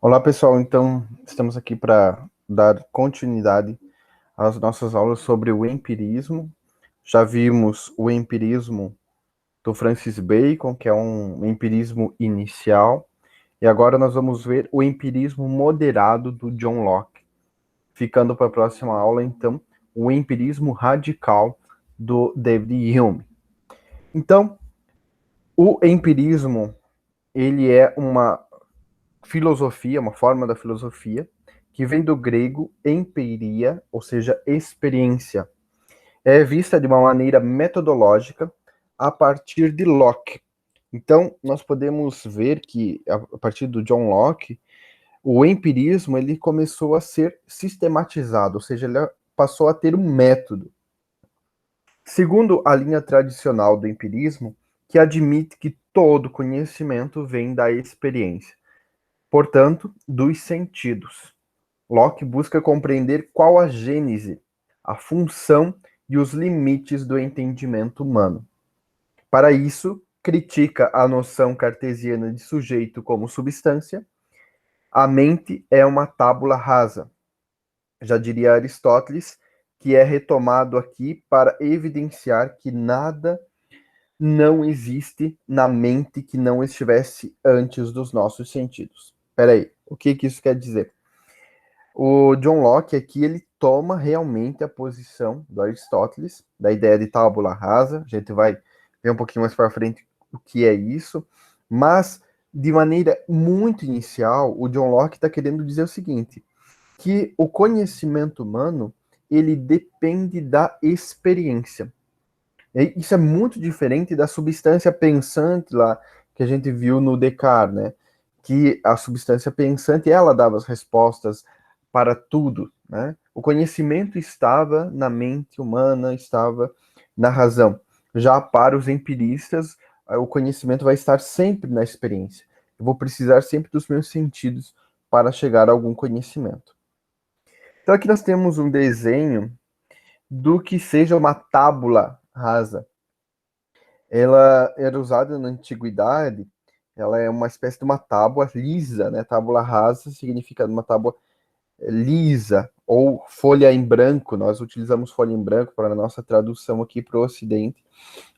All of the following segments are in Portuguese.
Olá, pessoal. Então, estamos aqui para dar continuidade às nossas aulas sobre o empirismo. Já vimos o empirismo do Francis Bacon, que é um empirismo inicial, e agora nós vamos ver o empirismo moderado do John Locke. Ficando para a próxima aula, então, o empirismo radical do David Hume. Então, o empirismo, ele é uma filosofia, uma forma da filosofia, que vem do grego empiria, ou seja, experiência. É vista de uma maneira metodológica a partir de Locke. Então, nós podemos ver que, a partir do John Locke, o empirismo ele começou a ser sistematizado, ou seja, ele passou a ter um método. Segundo a linha tradicional do empirismo, que admite que todo conhecimento vem da experiência, portanto, dos sentidos. Locke busca compreender qual a gênese, a função e os limites do entendimento humano. Para isso, critica a noção cartesiana de sujeito como substância. A mente é uma tábula rasa. Já diria Aristóteles, que é retomado aqui para evidenciar que nada não existe na mente que não estivesse antes dos nossos sentidos. Peraí, o que isso quer dizer? O John Locke aqui, ele toma realmente a posição do Aristóteles, da ideia de tábula rasa. A gente vai ver um pouquinho mais para frente o que é isso, mas de maneira muito inicial, o John Locke está querendo dizer o seguinte, que o conhecimento humano, ele depende da experiência. E isso é muito diferente da substância pensante lá, que a gente viu no Descartes, né? Que a substância pensante, ela dava as respostas para tudo, né? O conhecimento estava na mente humana, estava na razão. Já para os empiristas, o conhecimento vai estar sempre na experiência. Eu vou precisar sempre dos meus sentidos para chegar a algum conhecimento. Então aqui nós temos um desenho do que seja uma tábula rasa. Ela era usada na antiguidade, ela é uma espécie de uma tábua lisa, né? Tábula rasa significa uma tábua lisa ou folha em branco. Nós utilizamos folha em branco para a nossa tradução aqui para o Ocidente,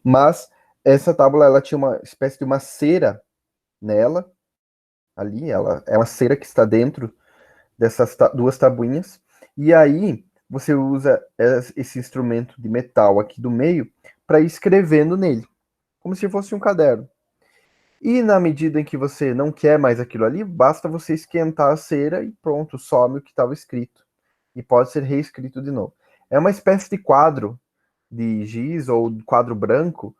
mas essa tábua ela tinha uma espécie de uma cera nela, ali, ela é uma cera que está dentro dessas duas tabuinhas, e aí você usa esse instrumento de metal aqui do meio para ir escrevendo nele, como se fosse um caderno. E na medida em que você não quer mais aquilo ali, basta você esquentar a cera e pronto, some o que estava escrito. E pode ser reescrito de novo. É uma espécie de quadro de giz ou quadro branco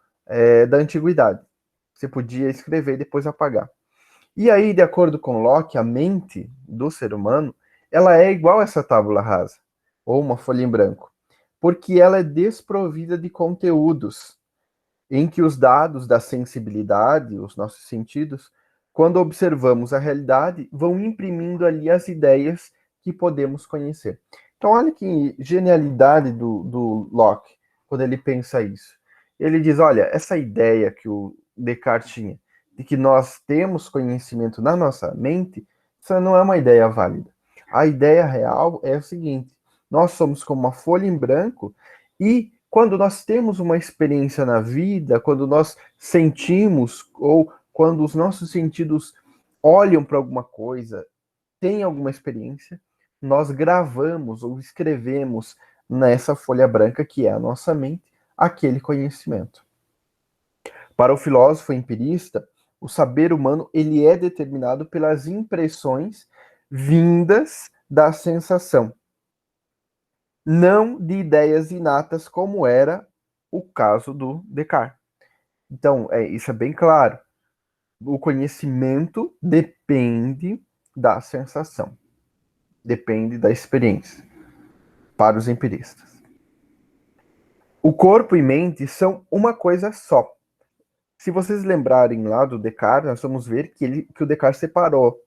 da antiguidade. Você podia escrever e depois apagar. E aí, de acordo com Locke, a mente do ser humano, ela é igual a essa tábula rasa, ou uma folha em branco, porque ela é desprovida de conteúdos, em que os dados da sensibilidade, os nossos sentidos, quando observamos a realidade, vão imprimindo ali as ideias que podemos conhecer. Então, olha que genialidade do Locke, quando ele pensa isso. Ele diz, olha, essa ideia que o Descartes tinha, de que nós temos conhecimento na nossa mente, isso não é uma ideia válida. A ideia real é o seguinte, nós somos como uma folha em branco e quando nós temos uma experiência na vida, quando nós sentimos ou quando os nossos sentidos olham para alguma coisa, têm alguma experiência, nós gravamos ou escrevemos nessa folha branca que é a nossa mente, aquele conhecimento. Para o filósofo empirista, o saber humano ele é determinado pelas impressões vindas da sensação, não de ideias inatas, como era o caso do Descartes. Então, isso é bem claro. O conhecimento depende da sensação, depende da experiência, para os empiristas. O corpo e mente são uma coisa só. Se vocês lembrarem lá do Descartes, nós vamos ver que o Descartes separou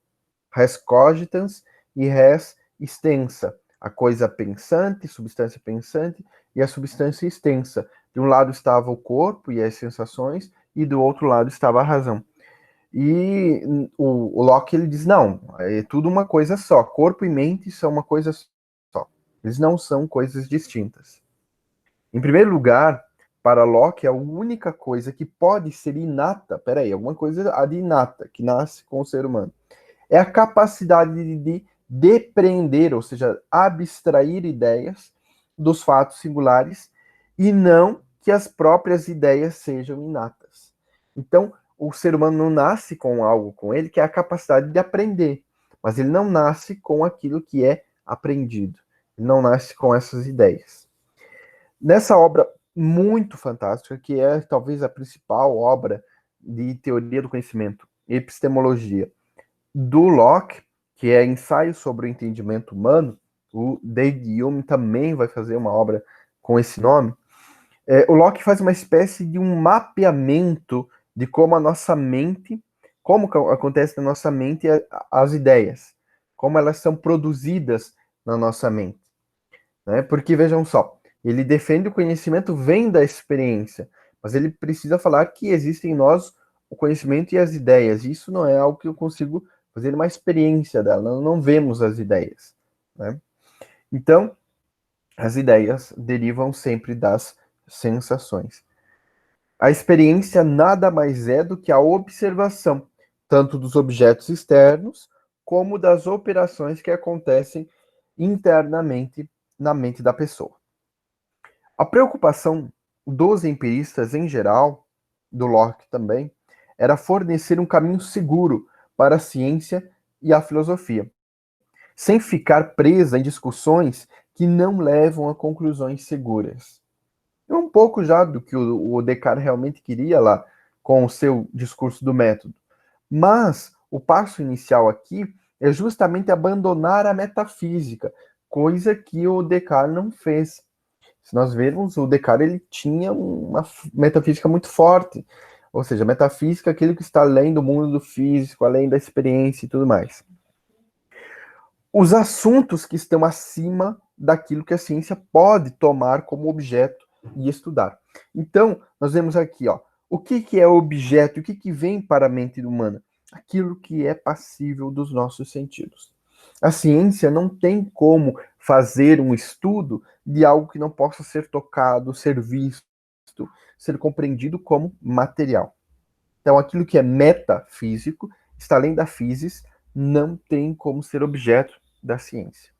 res cogitans e res extensa. A coisa pensante, substância pensante, e a substância extensa. De um lado estava o corpo e as sensações, e do outro lado estava a razão. E o Locke ele diz, não, é tudo uma coisa só. Corpo e mente são uma coisa só. Eles não são coisas distintas. Em primeiro lugar, para Locke, a única coisa que pode ser inata, peraí, alguma coisa de inata, que nasce com o ser humano, é a capacidade de depreender, ou seja, abstrair ideias dos fatos singulares e não que as próprias ideias sejam inatas. Então, o ser humano não nasce com algo com ele, que é a capacidade de aprender, mas ele não nasce com aquilo que é aprendido. Ele não nasce com essas ideias. Nessa obra muito fantástica, que é talvez a principal obra de teoria do conhecimento, epistemologia, do Locke, que é Ensaio sobre o Entendimento Humano, o David Hume também vai fazer uma obra com esse nome. O Locke faz uma espécie de um mapeamento de como a nossa mente, como acontece na nossa mente as ideias, como elas são produzidas na nossa mente. Né? Porque vejam só, ele defende o conhecimento vem da experiência, mas ele precisa falar que existe em nós o conhecimento e as ideias. Isso não é algo que eu consigo fazer uma experiência dela, não vemos as ideias. Né? Então, as ideias derivam sempre das sensações. A experiência nada mais é do que a observação, tanto dos objetos externos, como das operações que acontecem internamente na mente da pessoa. A preocupação dos empiristas em geral, do Locke também, era fornecer um caminho seguro para a ciência e a filosofia, sem ficar presa em discussões que não levam a conclusões seguras. É um pouco já do que o Descartes realmente queria lá com o seu discurso do método. Mas o passo inicial aqui é justamente abandonar a metafísica, coisa que o Descartes não fez. Se nós vermos, o Descartes ele tinha uma metafísica muito forte, ou seja, metafísica é aquilo que está além do mundo do físico, além da experiência e tudo mais. Os assuntos que estão acima daquilo que a ciência pode tomar como objeto e estudar. Então, nós vemos aqui, ó, o que é objeto, o que vem para a mente humana? Aquilo que é passível dos nossos sentidos. A ciência não tem como fazer um estudo de algo que não possa ser tocado, ser visto, ser compreendido como material. Então, aquilo que é metafísico, está além da physis, não tem como ser objeto da ciência.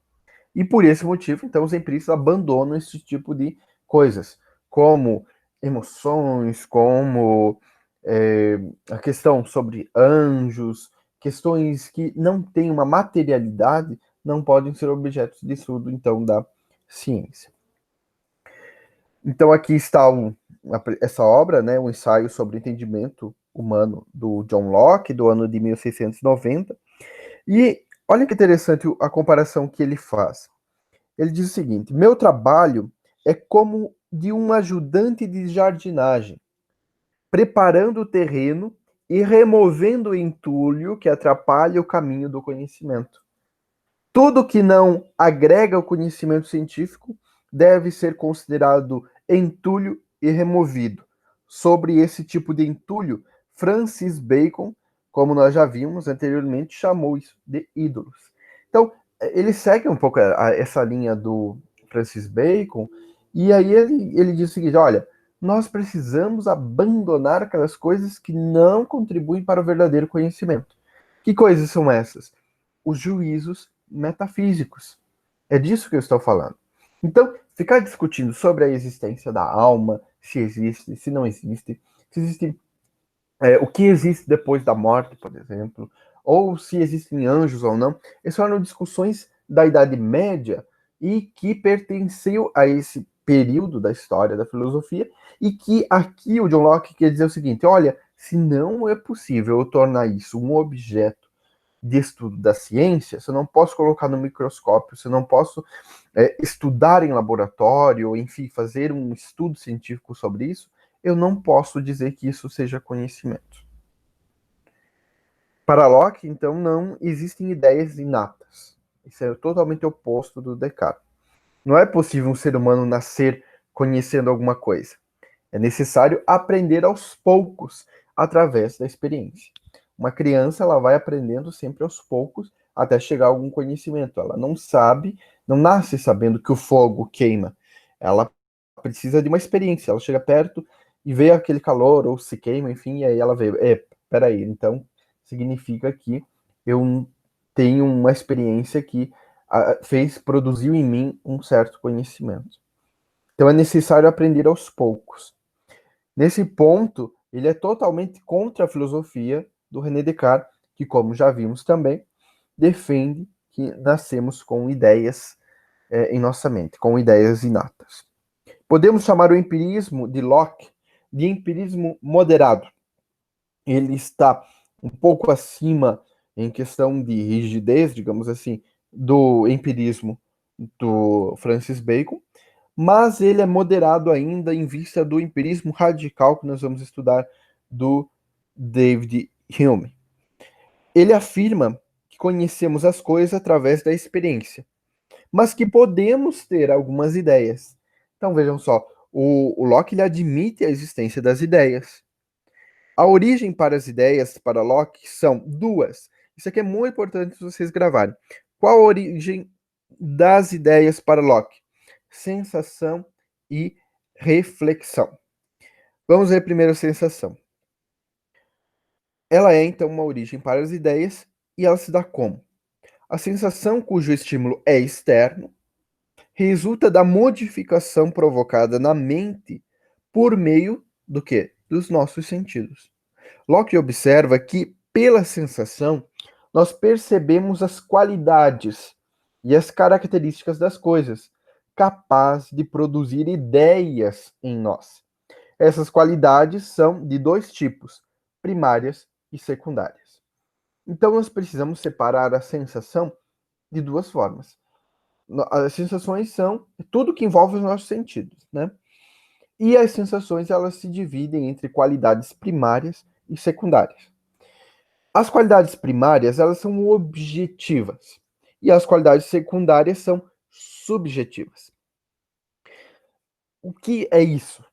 E por esse motivo, então, os empiristas abandonam esse tipo de coisas, como emoções, como a questão sobre anjos, questões que não têm uma materialidade, não podem ser objetos de estudo, então, da ciência. Então, aqui está essa obra, né, um ensaio sobre o entendimento humano do John Locke, do ano de 1690. E olha que interessante a comparação que ele faz. Ele diz o seguinte: meu trabalho é como de um ajudante de jardinagem, preparando o terreno e removendo o entulho que atrapalha o caminho do conhecimento. Tudo que não agrega ao conhecimento científico deve ser considerado entulho e removido. Sobre esse tipo de entulho, Francis Bacon, como nós já vimos anteriormente, chamou isso de ídolos. Então, ele segue um pouco essa linha do Francis Bacon, e aí ele diz o seguinte: olha, nós precisamos abandonar aquelas coisas que não contribuem para o verdadeiro conhecimento. Que coisas são essas? Os juízos metafísicos. É disso que eu estou falando. Então, ficar discutindo sobre a existência da alma, se existe, se não existe, se existe o que existe depois da morte, por exemplo, ou se existem anjos ou não, essas eram discussões da Idade Média e que pertenceu a esse período da história da filosofia e que aqui o John Locke quer dizer o seguinte: olha, se não é possível eu tornar isso um objeto de estudo da ciência, se eu não posso colocar no microscópio, se eu não posso estudar em laboratório, enfim, fazer um estudo científico sobre isso, eu não posso dizer que isso seja conhecimento. Para Locke, então, não existem ideias inatas. Isso é totalmente oposto do Descartes. Não é possível um ser humano nascer conhecendo alguma coisa. É necessário aprender aos poucos, através da experiência. Uma criança, ela vai aprendendo sempre aos poucos, até chegar a algum conhecimento. Ela não sabe, não nasce sabendo que o fogo queima. Ela precisa de uma experiência. Ela chega perto e vê aquele calor, ou se queima, enfim, e aí ela vê, peraí, então significa que eu tenho uma experiência que produziu em mim um certo conhecimento. Então é necessário aprender aos poucos. Nesse ponto, ele é totalmente contra a filosofia do René Descartes, que, como já vimos também, defende que nascemos com ideias em nossa mente, com ideias inatas. Podemos chamar o empirismo de Locke de empirismo moderado. Ele está um pouco acima em questão de rigidez, digamos assim, do empirismo do Francis Bacon, mas ele é moderado ainda em vista do empirismo radical que nós vamos estudar do David Hume. Ele afirma que conhecemos as coisas através da experiência, mas que podemos ter algumas ideias. Então vejam só, o Locke ele admite a existência das ideias. A origem para as ideias para Locke são duas. Isso aqui é muito importante vocês gravarem. Qual a origem das ideias para Locke? Sensação e reflexão. Vamos ver primeiro a sensação. Ela é, então, uma origem para as ideias e ela se dá como? A sensação cujo estímulo é externo resulta da modificação provocada na mente por meio do quê? Dos nossos sentidos. Locke observa que, pela sensação, nós percebemos as qualidades e as características das coisas, capaz de produzir ideias em nós. Essas qualidades são de dois tipos, primárias e secundárias. Então, nós precisamos separar a sensação de duas formas. As sensações são tudo que envolve os nossos sentidos, né? E as sensações, elas se dividem entre qualidades primárias e secundárias. As qualidades primárias, elas são objetivas, e as qualidades secundárias são subjetivas. O que é isso?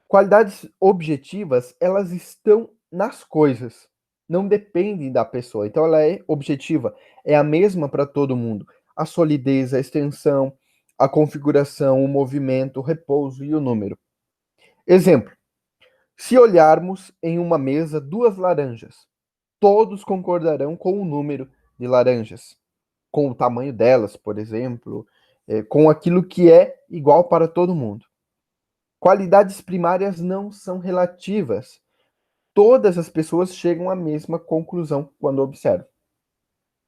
Qualidades objetivas, elas estão nas coisas, não dependem da pessoa. Então ela é objetiva, é a mesma para todo mundo. A solidez, a extensão, a configuração, o movimento, o repouso e o número. Exemplo: se olharmos em uma mesa duas laranjas, todos concordarão com o número de laranjas, com o tamanho delas, por exemplo, com aquilo que é igual para todo mundo. Qualidades primárias não são relativas. Todas as pessoas chegam à mesma conclusão quando observam.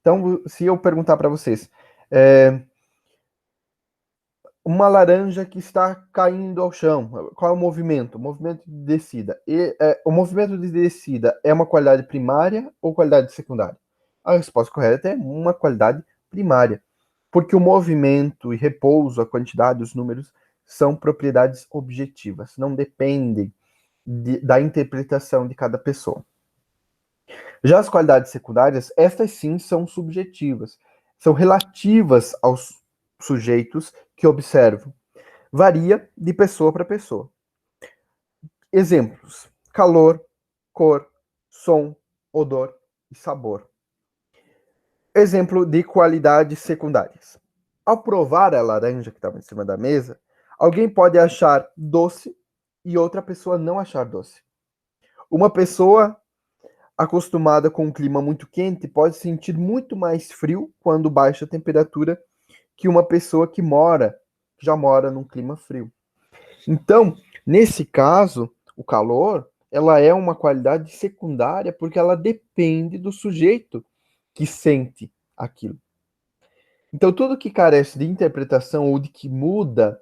Então, se eu perguntar para vocês, uma laranja que está caindo ao chão, qual é o movimento? O movimento de descida. O movimento de descida é uma qualidade primária ou qualidade secundária? A resposta correta é uma qualidade primária, porque o movimento e repouso, a quantidade, os números, são propriedades objetivas, não dependem da interpretação de cada pessoa. Já as qualidades secundárias, estas sim são subjetivas, são relativas aos sujeitos que observam. Varia de pessoa para pessoa. Exemplos: calor, cor, som, odor e sabor. Exemplo de qualidades secundárias. Ao provar a laranja que estava em cima da mesa, alguém pode achar doce e outra pessoa não achar doce. Uma pessoa acostumada com um clima muito quente pode sentir muito mais frio quando baixa a temperatura que uma pessoa que já mora num clima frio. Então, nesse caso, o calor, ela é uma qualidade secundária porque ela depende do sujeito que sente aquilo. Então, tudo que carece de interpretação ou de que muda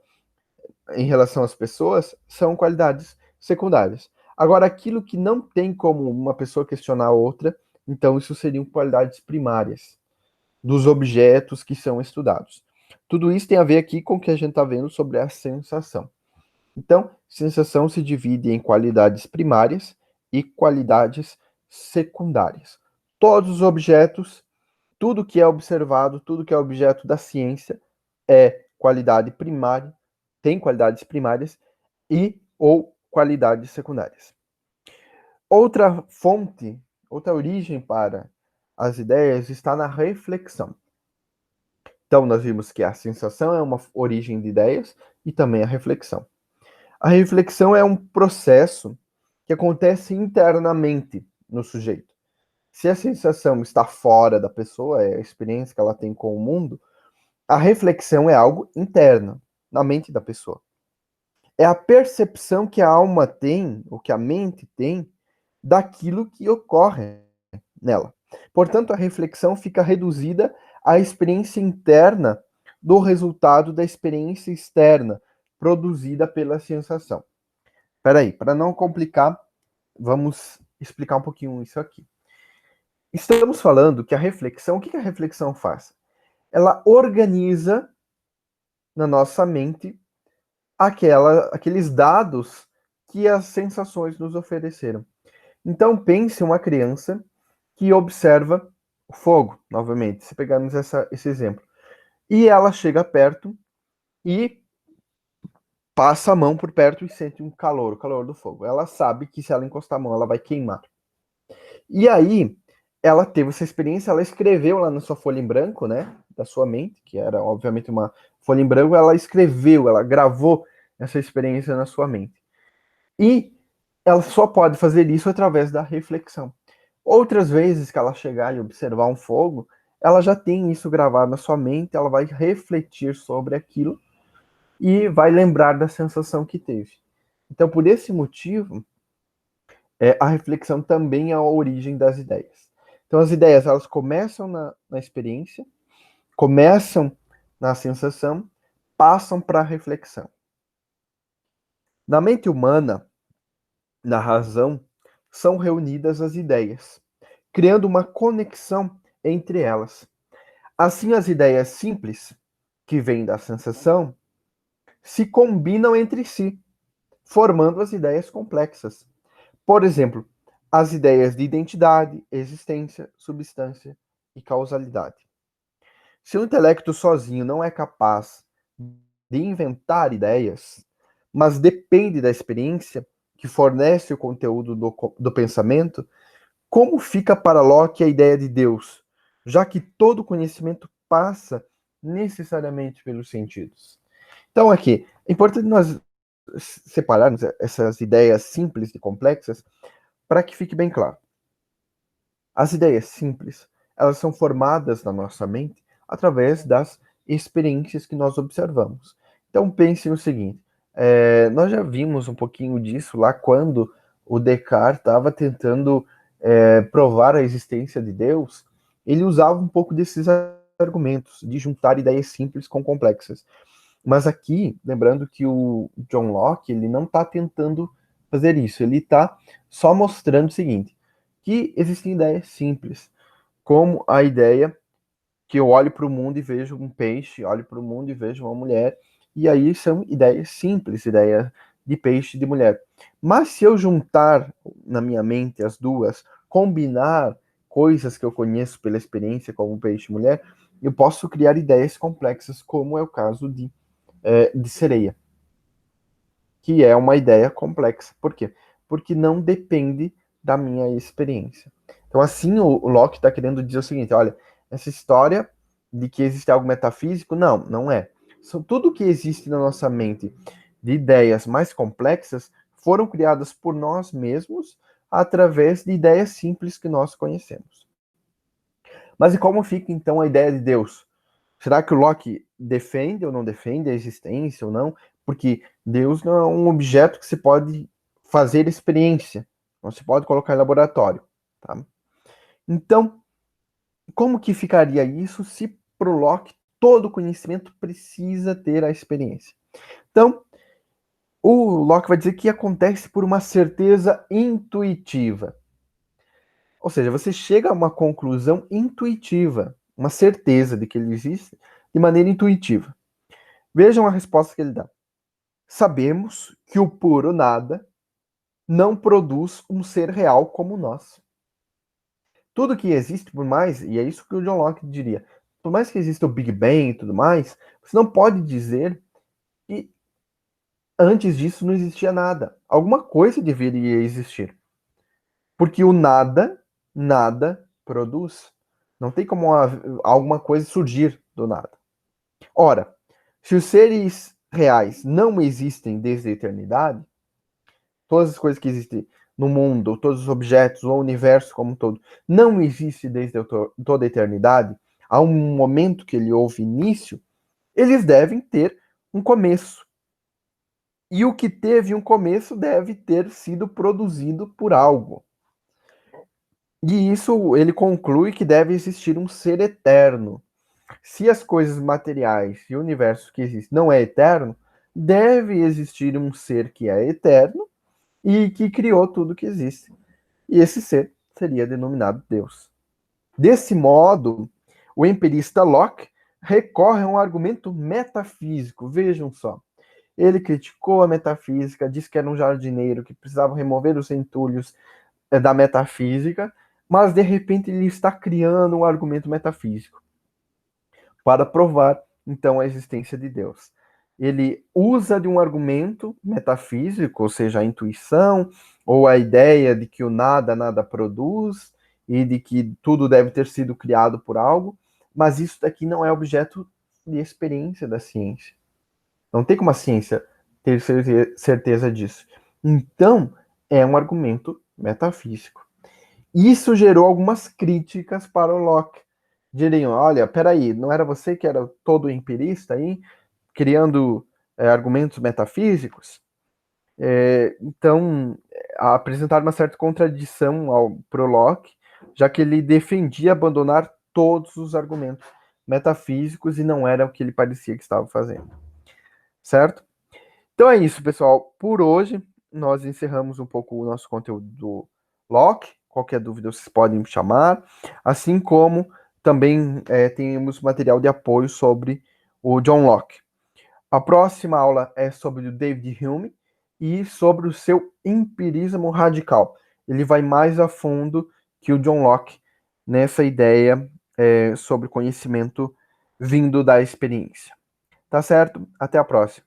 em relação às pessoas são qualidades secundárias. Agora, aquilo que não tem como uma pessoa questionar a outra Então, isso seriam qualidades primárias dos objetos que são estudados. Tudo isso tem a ver aqui com o que a gente está vendo sobre a sensação. Então, sensação se divide em qualidades primárias e qualidades secundárias. Todos os objetos, tudo que é observado, tudo que é objeto da ciência é qualidade primária, tem qualidades primárias e ou qualidades secundárias. Outra fonte, outra origem para as ideias está na reflexão. Então, nós vimos que a sensação é uma origem de ideias e também a reflexão. A reflexão é um processo que acontece internamente no sujeito. Se a sensação está fora da pessoa, é a experiência que ela tem com o mundo, a reflexão é algo interno, na mente da pessoa. É a percepção que a alma tem, ou que a mente tem, daquilo que ocorre nela. Portanto, a reflexão fica reduzida à experiência interna do resultado da experiência externa produzida pela sensação. Espera aí, para não complicar, vamos explicar um pouquinho isso aqui. Estamos falando que a reflexão, o que a reflexão faz? Ela organiza na nossa mente aqueles dados que as sensações nos ofereceram. Então, pense uma criança que observa o fogo, novamente, se pegarmos esse exemplo. E ela chega perto e passa a mão por perto e sente o calor do fogo. Ela sabe que se ela encostar a mão, ela vai queimar. E aí, ela teve essa experiência, ela escreveu lá na sua folha em branco, né, da sua mente, que era obviamente uma folha em branco, ela escreveu, ela gravou essa experiência na sua mente. E ela só pode fazer isso através da reflexão. Outras vezes que ela chegar e observar um fogo, ela já tem isso gravado na sua mente, ela vai refletir sobre aquilo e vai lembrar da sensação que teve. Então, por esse motivo, a reflexão também é a origem das ideias. Então, as ideias, elas começam na experiência, começam na sensação, passam para a reflexão. Na mente humana, na razão, são reunidas as ideias, criando uma conexão entre elas. Assim, as ideias simples, que vêm da sensação, se combinam entre si, formando as ideias complexas. Por exemplo, as ideias de identidade, existência, substância e causalidade. Se o intelecto sozinho não é capaz de inventar ideias, mas depende da experiência que fornece o conteúdo do pensamento, como fica para Locke a ideia de Deus, já que todo conhecimento passa necessariamente pelos sentidos? Então, aqui, é importante nós separarmos essas ideias simples e complexas para que fique bem claro. As ideias simples, elas são formadas na nossa mente através das experiências que nós observamos. Então pense no seguinte, nós já vimos um pouquinho disso lá quando o Descartes estava tentando provar a existência de Deus, ele usava um pouco desses argumentos, de juntar ideias simples com complexas. Mas aqui, lembrando que o John Locke, ele não está tentando fazer isso, ele está só mostrando o seguinte, que existem ideias simples, como a ideia que eu olho para o mundo e vejo um peixe, olho para o mundo e vejo uma mulher, e aí são ideias simples, ideia de peixe e de mulher. Mas se eu juntar na minha mente as duas, combinar coisas que eu conheço pela experiência como peixe e mulher, eu posso criar ideias complexas, como é o caso de sereia, que é uma ideia complexa. Por quê? Porque não depende da minha experiência. Então, assim, o Locke está querendo dizer o seguinte, olha, essa história de que existe algo metafísico, não é. Tudo que existe na nossa mente de ideias mais complexas foram criadas por nós mesmos através de ideias simples que nós conhecemos. Mas e como fica, então, a ideia de Deus? Será que o Locke defende ou não defende a existência ou não? Porque Deus não é um objeto que se pode fazer experiência, não se pode colocar em laboratório. Tá? Então, como que ficaria isso se para o Locke todo conhecimento precisa ter a experiência? Então, o Locke vai dizer que acontece por uma certeza intuitiva. Ou seja, você chega a uma conclusão intuitiva, uma certeza de que ele existe de maneira intuitiva. Vejam a resposta que ele dá. Sabemos que o puro nada não produz um ser real como nós. Tudo que existe, por mais, e é isso que o John Locke diria, por mais que exista o Big Bang e tudo mais, você não pode dizer que antes disso não existia nada. Alguma coisa deveria existir. Porque o nada, nada produz. Não tem como alguma coisa surgir do nada. Ora, se os seres reais não existem desde a eternidade, todas as coisas que existem no mundo, todos os objetos, o universo como um todo, não existe desde toda a eternidade, há um momento que ele houve início, eles devem ter um começo. E o que teve um começo deve ter sido produzido por algo. E isso ele conclui que deve existir um ser eterno. Se as coisas materiais e o universo que existe não é eterno, deve existir um ser que é eterno e que criou tudo que existe. E esse ser seria denominado Deus. Desse modo, o empirista Locke recorre a um argumento metafísico. Vejam só. Ele criticou a metafísica, disse que era um jardineiro que precisava remover os entulhos da metafísica, mas de repente ele está criando um argumento metafísico para provar então a existência de Deus. Ele usa de um argumento metafísico, ou seja, a intuição ou a ideia de que o nada nada produz e de que tudo deve ter sido criado por algo, mas isso daqui não é objeto de experiência da ciência. Não tem como a ciência ter certeza disso. Então, é um argumento metafísico. Isso gerou algumas críticas para o Locke. Diriam, olha, peraí, não era você que era todo empirista aí, criando argumentos metafísicos? Então, apresentar uma certa contradição para o Locke, já que ele defendia abandonar todos os argumentos metafísicos e não era o que ele parecia que estava fazendo. Certo? Então é isso, pessoal. Por hoje, nós encerramos um pouco o nosso conteúdo do Locke. Qualquer dúvida, vocês podem me chamar. Assim como também temos material de apoio sobre o John Locke. A próxima aula é sobre o David Hume e sobre o seu empirismo radical. Ele vai mais a fundo que o John Locke nessa ideia sobre conhecimento vindo da experiência. Tá certo? Até a próxima.